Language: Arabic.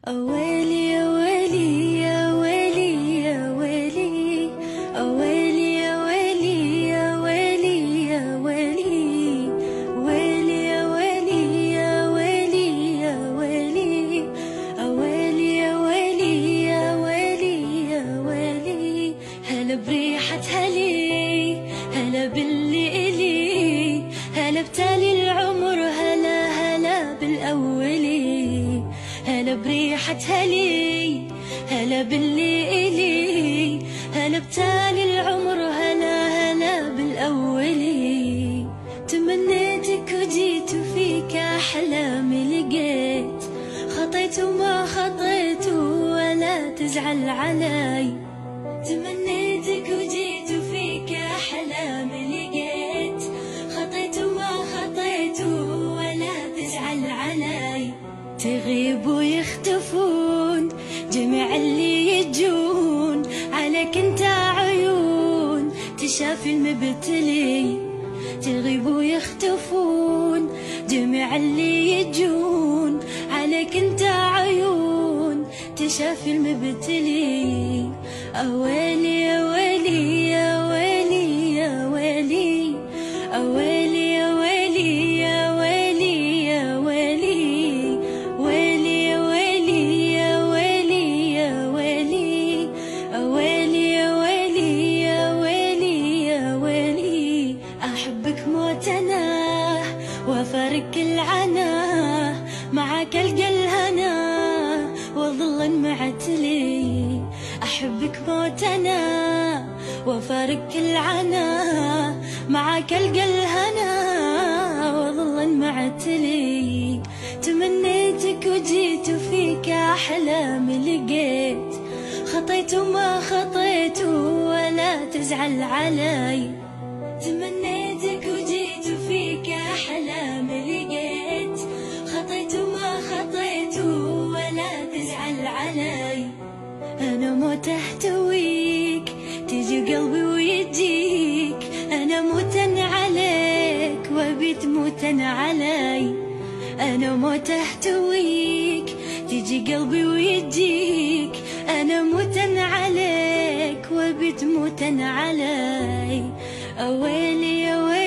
أويلي يا ويلي يا ويلي يا ويلي، أويلي يا ويلي يا ويلي يا ويلي، ويلي يا ويلي يا ويلي يا ويلي، أويلي يا ويلي يا ويلي يا ويلي. هلا بريحة هلي، هلا باللي إلي، هلا بتالي العمر، هلا هلا بالأولي. هلا بريحة هلي، هلا باللي إلي، هلا بتالي العمر، هلا هلا بالأولي. تمنيتك وجيت وفيك أحلامي لقيت، خطيت وما خطيت ولا تزعل علي. تمنيتك وجيت وفيك أحلامي لقيت، خطيت وما خطيت ولا تزعل علي. تغيب ويختفون جميع اللي يجون، عليك انت عيون تشافي المبتلي. تغيب ويختفون جميع اللي يجون، عليك انت عيون تشافي المبتلي. أويلي يا ويلي يا ويلي يا ويلي، أويلي يا ويلي يا ويلي يا ويلي، ويلي يا ويلي يا ويلي يا ويلي، أويلي يا ويلي يا ويلي يا ويلي. أحبك موت أنا وأفارق العنا، معك ألقى الهنا وأظل معتلي. أحبك موت أنا وأفارق العنا، معك ألقى الهنا وأظل معتلي. تمنيتك وجيت وفيك أحلامي لقيت، خطيت وما خطيت ولا تزعل علي. تمنيتك وجيت وفيك أحلامي لقيت، خطيت وما خطيت ولا تزعل علي. أنا موت أحتويك، تجي قلبي ويجيك، أنا موتن عليك وبيت موتن علي. أنا موت أحتويك، تجي قلبي ويجيك، أنا موتن عليك وبيت موتن علي. أويلي يا ويلي